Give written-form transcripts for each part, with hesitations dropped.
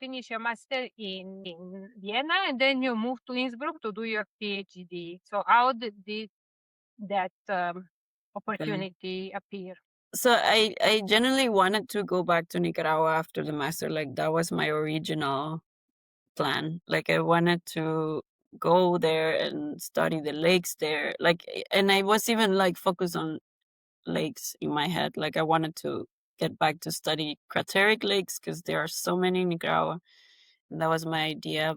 finish your master in Vienna, and then you move to Innsbruck to do your PhD. So how did that opportunity appear? So I generally wanted to go back to Nicaragua after the master. Like that was my original plan. Like I wanted to go there and study the lakes there. Like, and I was even like focused on lakes in my head. Like I wanted to get back to study crateric lakes because there are so many in Nicaragua. And that was my idea.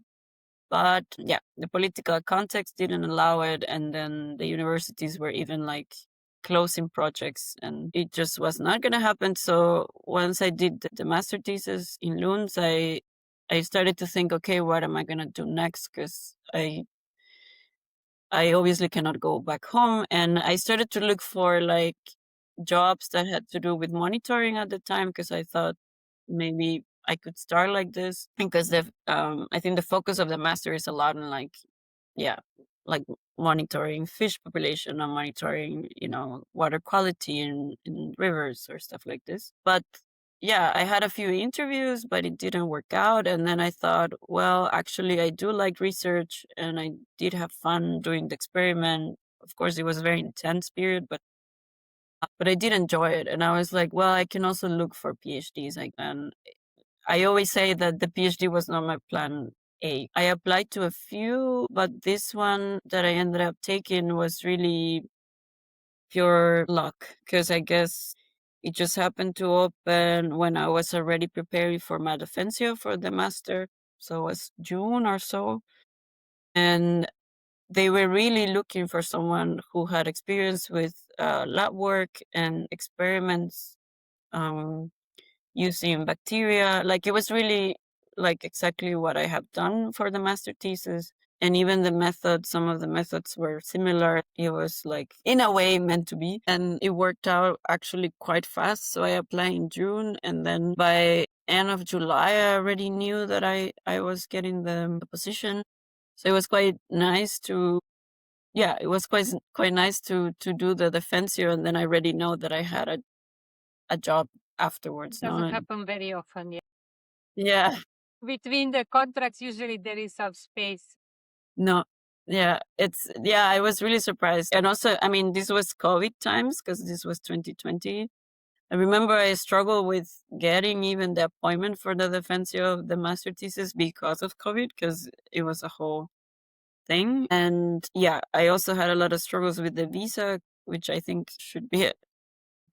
But yeah, the political context didn't allow it. And then the universities were even like closing projects and it just was not going to happen. So once I did the master thesis in Lund, I started to think, okay, what am I going to do next? Because I obviously cannot go back home. And I started to look for like jobs that had to do with monitoring at the time because I thought maybe I could start like this because I think the focus of the master is a lot on like like monitoring fish population or monitoring water quality in rivers or stuff like this. But yeah, I had a few interviews, but it didn't work out. And then I thought, well, actually, I do like research and I did have fun doing the experiment. Of course, it was a very intense period, but I did enjoy it. And I was like, well, I can also look for PhDs. And I always say that the PhD was not my plan A. I applied to a few, but this one that I ended up taking was really pure luck because I guess it just happened to open when I was already preparing for my defensio for the master. So it was June or so. And they were really looking for someone who had experience with lab work and experiments using bacteria. Like it was really like exactly what I have done for the master thesis. And even the method, some of the methods were similar. It was like in a way meant to be. And it worked out actually quite fast. So I applied in June and then by end of July I already knew that I was getting the position. So it was quite nice it was quite nice to do the defensio and then I already know that I had a job afterwards. Doesn't happen very often. Yeah. Between the contracts, usually there is some space. No. Yeah. I was really surprised. And also, I mean, this was COVID times because this was 2020. I remember I struggled with getting even the appointment for the defensio of the master thesis because of COVID because it was a whole thing. And yeah, I also had a lot of struggles with the visa, which I think should be a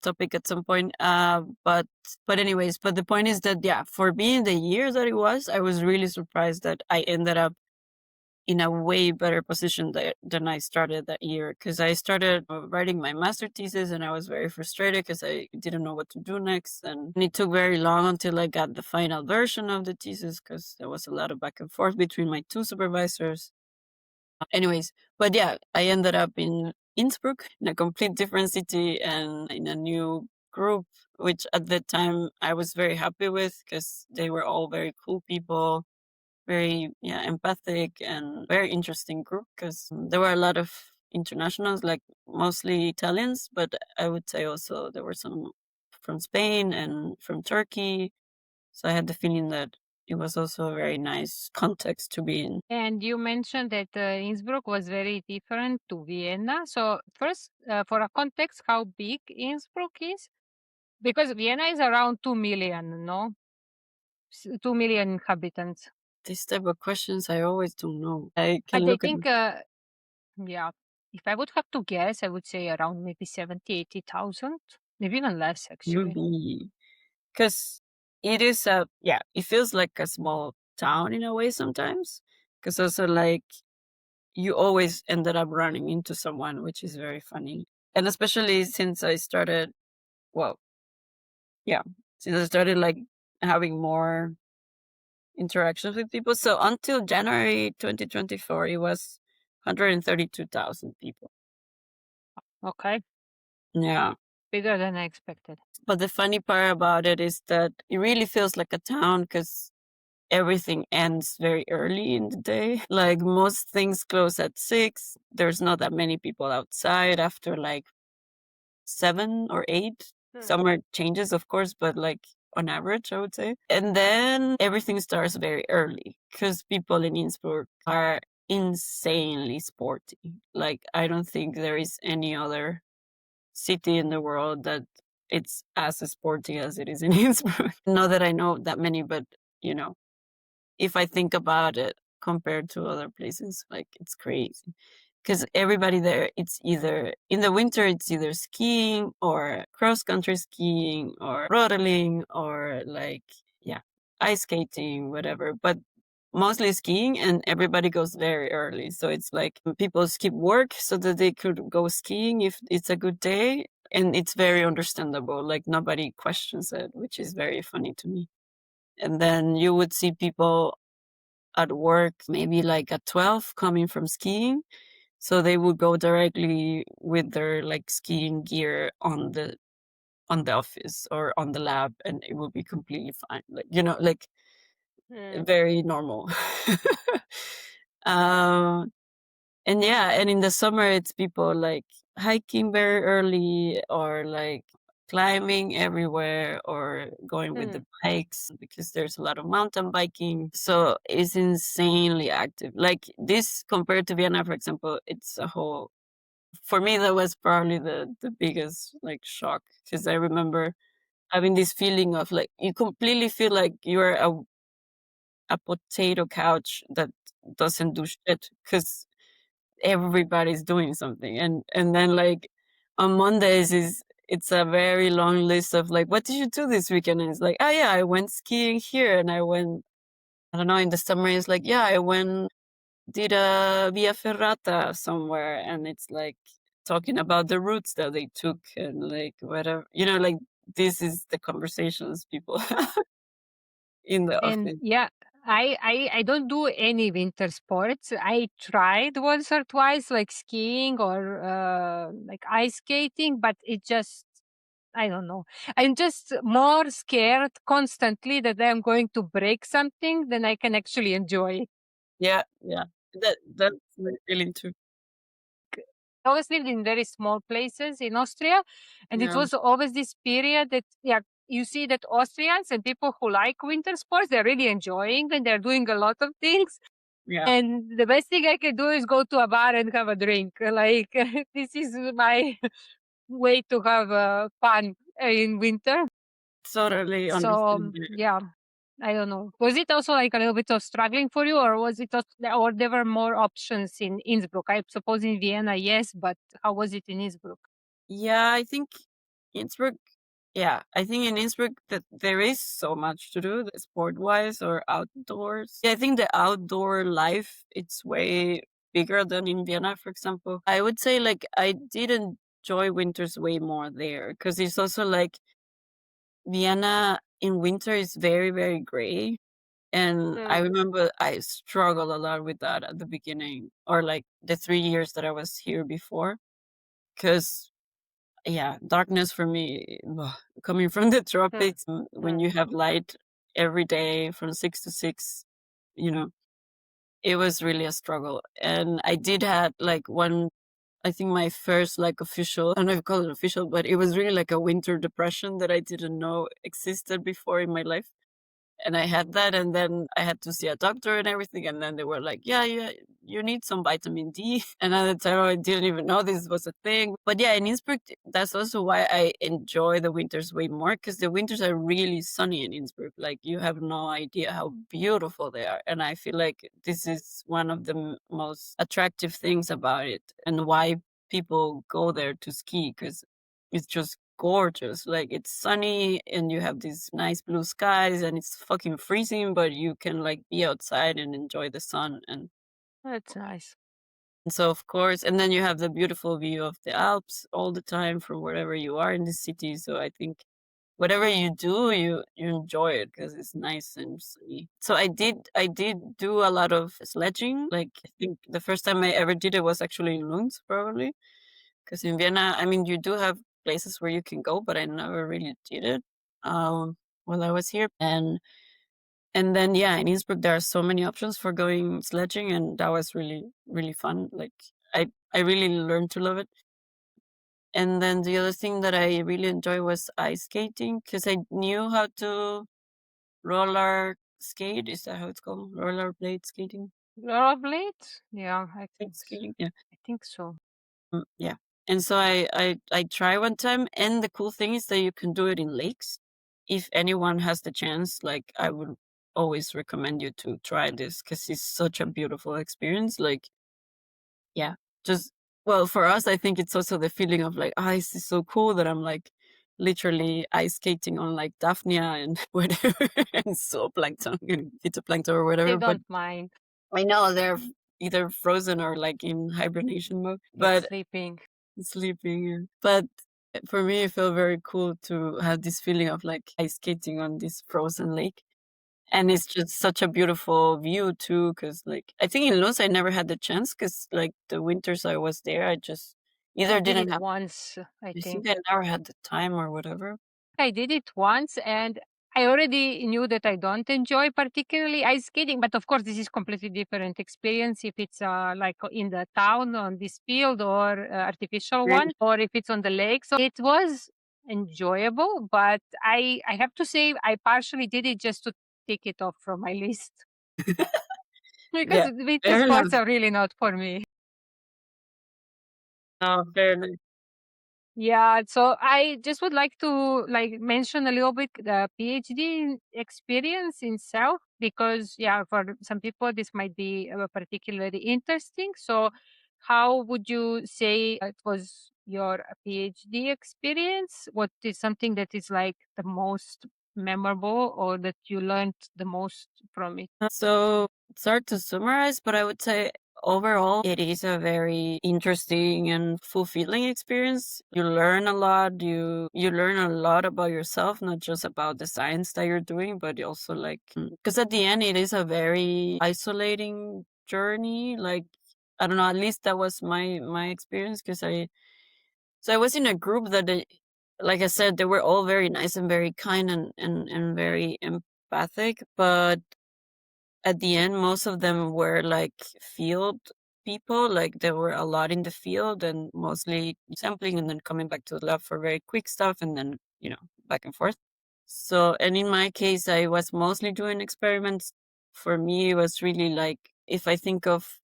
topic at some point. But anyways, but the point is that for being the year that it was, I was really surprised that I ended up in a way better position than I started that year. Because I started writing my master thesis and I was very frustrated because I didn't know what to do next. And it took very long until I got the final version of the thesis because there was a lot of back and forth between my two supervisors. Anyways, but I ended up in Innsbruck, in a complete different city and in a new group, which at that time I was very happy with because they were all very cool people, very empathic and very interesting group because there were a lot of internationals, like mostly Italians, but I would say also there were some from Spain and from Turkey. So I had the feeling that it was also a very nice context to be in. And you mentioned that Innsbruck was very different to Vienna. So first, for a context, how big Innsbruck is? Because Vienna is around 2 million, no? 2 million inhabitants. These type of questions I always don't know. I But can I look at think, if I would have to guess, I would say around maybe 70, 80,000, maybe even less, actually. maybe because it is it feels like a small town in a way sometimes. Because also like you always ended up running into someone, which is very funny. And especially since I started, since I started like having more interactions with people. So until January 2024, it was 132,000 people. Okay. Yeah. Bigger than I expected. But the funny part about it is that it really feels like a town because everything ends very early in the day. Like most things close at 6. There's not that many people outside after like 7 or 8. Summer changes, of course, but like on average, I would say. And then everything starts very early because people in Innsbruck are insanely sporty. Like, I don't think there is any other city in the world that it's as sporty as it is in Innsbruck. Not that I know that many, but you know, if I think about it compared to other places, like it's crazy. Because everybody there, it's either in the winter, it's either skiing or cross country skiing or rodeling or like, yeah, ice skating, whatever. But mostly skiing, and everybody goes very early. So it's like people skip work so that they could go skiing if it's a good day. And it's very understandable. Like nobody questions it, which is very funny to me. And then you would see people at work, maybe like at 12 coming from skiing. So they would go directly with their like skiing gear on the office or on the lab, and it will be completely fine. Like, you know, like Mm. very normal. um and yeah, and in the summer it's people like hiking very early or like climbing everywhere or going with Mm. the bikes because there's a lot of mountain biking. So it's insanely active. Like this compared to Vienna, for example, it's a whole for me that was probably the biggest like shock because I remember having this feeling of like you completely feel like you're a potato couch that doesn't do shit because everybody's doing something. And then like on Mondays is it's a very long list of like, what did you do this weekend? And it's like, oh yeah, I went skiing here and I went, I don't know, in the summer it's like, yeah, I went did a via ferrata somewhere, and it's like talking about the routes that they took and like whatever, you know, like this is the conversations people have in the And office. yeah, I don't do any winter sports. I tried once or twice, like skiing or like ice skating, but it just I don't know. I'm just more scared constantly that I'm going to break something than I can actually enjoy it. Yeah, yeah, that's my feeling too. I always lived in very small places in Austria, and it Yeah, was always this period that yeah, you see that Austrians and people who like winter sports, they're really enjoying and they're doing a lot of things. yeah. And the best thing I can do is go to a bar and have a drink. Like this is my way to have fun in winter. Totally So understand you. yeah, I don't know. Was it also like a little bit of struggling for you, or was it or there were more options in Innsbruck? I suppose in Vienna, yes, but how was it in Innsbruck? Yeah, I think Innsbruck. Yeah, I think in Innsbruck that there is so much to do, sport wise or outdoors. Yeah, I think the outdoor life it's way bigger than in Vienna, for example. I would say like I did enjoy winters way more there because it's also like Vienna in winter is very very gray, and I Mm, remember I struggled a lot with that at the beginning or like the 3 years that I was here before because yeah, darkness for me, ugh, coming from the mm, tropics, when mm, you have light every day from 6 to 6, you know, it was really a struggle. And I did had like one, I think my first like official, I don't know if you call it official, but it was really like a winter depression that I didn't know existed before in my life. And I had that, and then I had to see a doctor and everything, and then they were like, "Yeah, yeah, you need some vitamin D." And at the time, I didn't even know this was a thing. But yeah, in Innsbruck, that's also why I enjoy the winters way more because the winters are really sunny in Innsbruck. Like you have no idea how beautiful they are, and I feel like this is one of the most attractive things about it, and why people go there to ski because it's just gorgeous. Like it's sunny and you have these nice blue skies and it's fucking freezing, but you can like be outside and enjoy the sun. that's nice. And so of course, and then you have the beautiful view of the Alps all the time from wherever you are in the city. So I think whatever you do, you enjoy it because it's nice and sunny. So I did do a lot of sledging. Like I think the first time I ever did it was actually in Lund, probably. Because in Vienna, I mean, you do have places where you can go, but I never really did it while I was here. And then yeah, in Innsbruck there are so many options for going sledging, and that was really really fun. Like I really learned to love it. And then the other thing that I really enjoyed was ice skating because I knew how to roller skate. Is that how it's called? Rollerblade skating? Rollerblades? Yeah, Blade skating? Yeah. I think so. Yeah. And so I try one time, and the cool thing is that you can do it in lakes. If anyone has the chance, like I would always recommend you to try this because it's such a beautiful experience. Like, yeah, just well for us, I think it's also the feeling of like ice is so cool that I'm like literally ice skating on like Daphnia and whatever and zooplankton and phytoplankton or They whatever. But don't mind. I know they're either frozen or like in hibernation mode. It's But sleeping. sleeping. Yeah. But for me, it felt very cool to have this feeling of like ice skating on this frozen lake. And it's just such a beautiful view too, because like I think in Luz I never had the chance, because like the winters I was there, I just I either did didn't it have. once, I I think. think I never had the time or whatever. I did it once and I already knew that I don't enjoy particularly ice skating, but of course this is completely different experience if it's like in the town on this field or artificial Really? one, or if it's on the lake. So it was enjoyable, but I have to say I partially did it just to take it off from my list because Yeah, winter fair enough. sports are really not for me. No, fair enough. Yeah, so I just would like to like mention a little bit the PhD experience itself because yeah, for some people this might be particularly interesting. So, how would you say it was your PhD experience? What is something that is like the most memorable or that you learned the most from it? So it's hard to summarize, but I would say overall it is a very interesting and fulfilling experience. You learn a lot. You learn a lot about yourself, not just about the science that you're doing, but also like because at the end it is a very isolating journey. Like I don't know, at least that was my experience because I was in a group that like I said, they were all very nice and very kind and very empathic, but at the end, most of them were like field people. Like there were a lot in the field and mostly sampling and then coming back to the lab for very quick stuff and then, back and forth. So, and in my case, I was mostly doing experiments. For me, it was really like, if I think of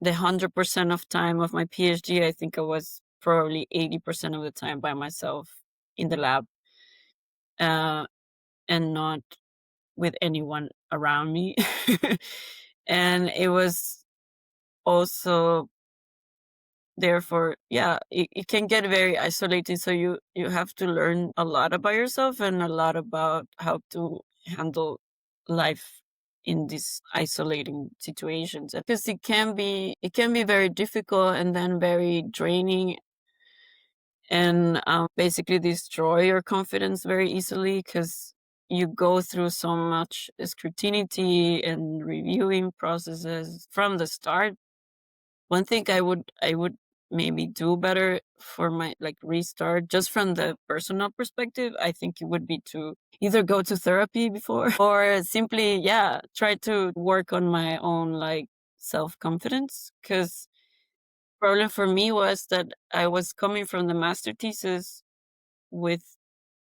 the 100% of time of my PhD, I think I was probably 80% of the time by myself in the lab, uh, and not with anyone around me. And it was also therefore, yeah, it can get very isolating. So you have to learn a lot about yourself and a lot about how to handle life in these isolating situations, because it can be very difficult and then very draining, and basically destroy your confidence very easily because you go through so much scrutiny and reviewing processes from the start. One thing I would maybe do better for my like restart, just from the personal perspective, I think it would be to either go to therapy before or simply, yeah, try to work on my own like self-confidence, because problem for me was that I was coming from the master thesis with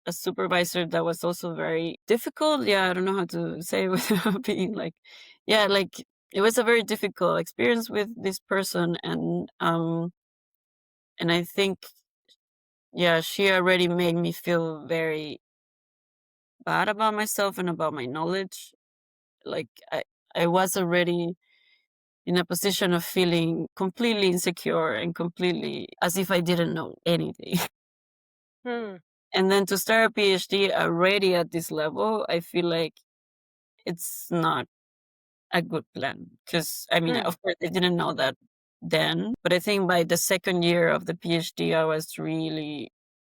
a supervisor that was also very difficult. Yeah, I don't know how to say without being like, yeah, like it was a very difficult experience with this person, and I think, yeah, she already made me feel very bad about myself and about my knowledge. Like I was already in a position of feeling completely insecure and completely as if I didn't know anything. Hmm. And then to start a PhD already at this level, I feel like it's not a good plan. Because, I mean, Hmm. of course, I didn't know that then. But I think by the second year of the PhD, I was really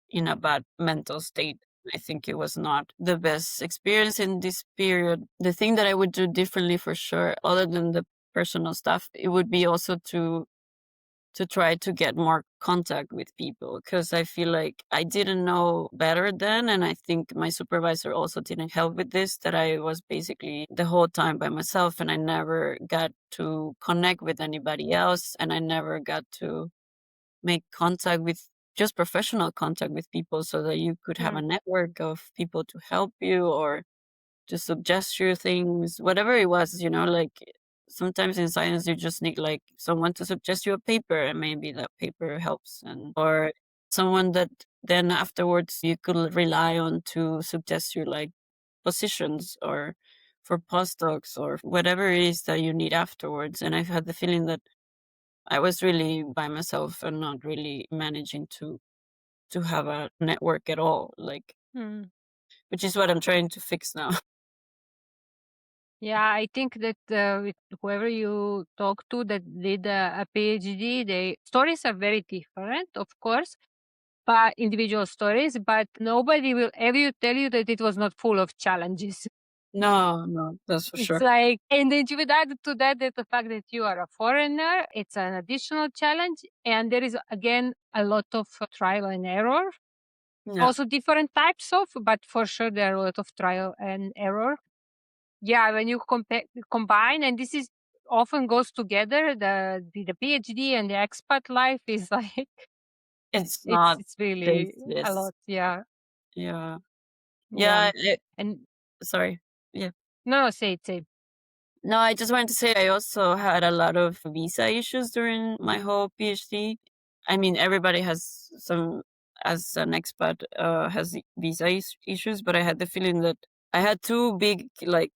in a bad mental state. I think it was not the best experience in this period. The thing that I would do differently for sure, other than the personal stuff, it would be also to try to get more contact with people, because I feel like I didn't know better then, and I think my supervisor also didn't help with this, that I was basically the whole time by myself and I never got to connect with anybody else, and I never got to make contact with just professional contact with people so that you could have Hmm. a network of people to help you or to suggest you things, whatever it was, like sometimes in science you just need like someone to suggest you a paper and maybe that paper helps and or someone that then afterwards you could rely on to suggest you like positions or for postdocs or whatever it is that you need afterwards. And I've had the feeling that I was really by myself and not really managing to have a network at all, like Hmm. which is what I'm trying to fix now. Yeah, I think that with whoever you talk to that did a PhD, they stories are very different, of course, but individual stories. But nobody will ever tell you that it was not full of challenges. No, no, that's for It's sure. like, and then you would add to that that the fact that you are a foreigner, it's an additional challenge, and there is again a lot of trial and error. Yeah. Also different types of, but for sure there are a lot of trial and error. Yeah, when you combine, and this is often goes together, the PhD and the expat life is like It's not it's really a tasteless. lot. Yeah, Yeah. yeah, Yeah, and sorry. Yeah. no, no, say. No, I just wanted to say I also had a lot of visa issues during my whole PhD. I mean, everybody has some, as an expat, has visa issues, but I had the feeling that I had two big, like,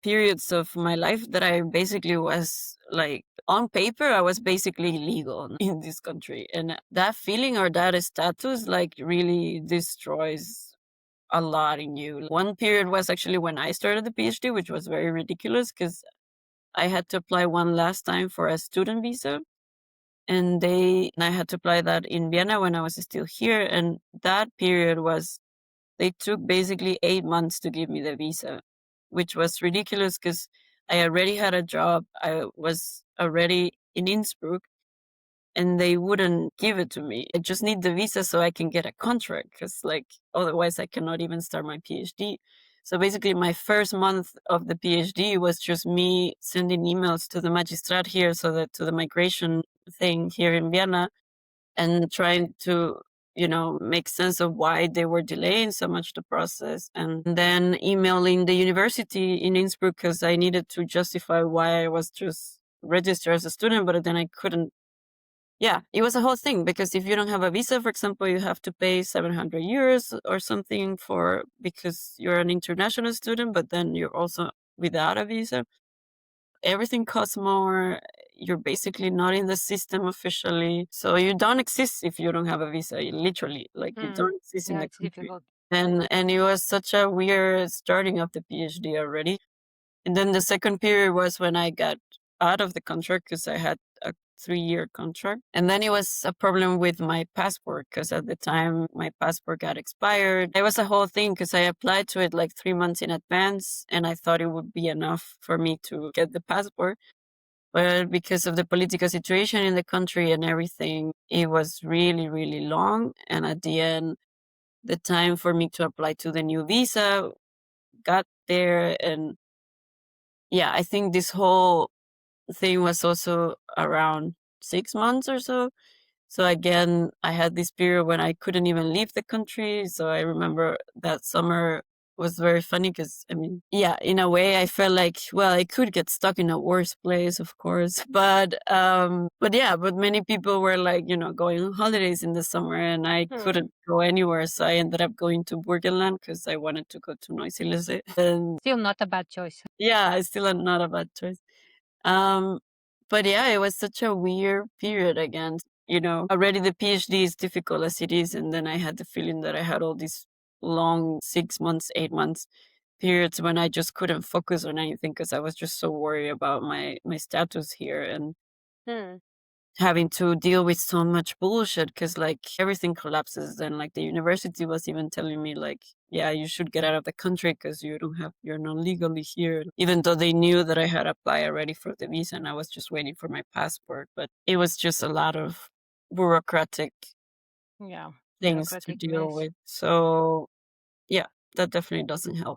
periods of my life that I basically was like on paper I was basically legal in this country, and that feeling or that status like really destroys a lot in you. One period was actually when I started the PhD, which was very ridiculous because I had to apply one last time for a student visa, and I had to apply that in Vienna when I was still here, and that period was they took basically 8 months to give me the visa, which was ridiculous because I already had a job. I was already in Innsbruck and they wouldn't give it to me. I just need the visa so I can get a contract because, like, otherwise I cannot even start my PhD. So basically, my first month of the PhD was just me sending emails to the magistrat here, so that to the migration thing here in Vienna, and trying to make sense of why they were delaying so much the process, and then emailing the university in Innsbruck because I needed to justify why I was just registered as a student, but then I couldn't. Yeah, it was a whole thing because if you don't have a visa, for example, you have to pay 700 euros or something for because you're an international student, but then you're also without a visa. Everything costs more. You're basically not in the system officially. So you don't exist if you don't have a visa, literally. Like you Hmm. don't exist in Yeah, the it's country. difficult. And it was such a weird starting of the PhD already. And then the second period was when I got out of the contract because I had a 3-year contract. And then it was a problem with my passport because at the time my passport got expired. It was a whole thing because I applied to it like 3 months in advance and I thought it would be enough for me to get the passport. But because of the political situation in the country and everything, it was really, really long. And at the end, the time for me to apply to the new visa got there. And yeah, I think this whole thing was also around 6 months or so. So again, I had this period when I couldn't even leave the country. So I remember that summer was very funny because I mean, yeah, in a way I felt like, well, I could get stuck in a worse place, of course. But yeah, but many people were like, going on holidays in the summer and I Hmm. couldn't go anywhere. So I ended up going to Burgenland because I wanted to go to Neusiedlersee. And Still not a bad choice. yeah, it's still not a bad choice. Um, but yeah, it was such a weird period again. Already the PhD is difficult as it is, and then I had the feeling that I had all these long 6 months, 8 months periods when I just couldn't focus on anything because I was just so worried about my status here and Hmm. having to deal with so much bullshit because like everything collapses. Then like the university was even telling me like, yeah, you should get out of the country because you're not legally here, even though they knew that I had applied already for the visa and I was just waiting for my passport. But it was just a lot of bureaucratic Yeah, things to bureaucratic deal mess. with. So yeah, that definitely doesn't help.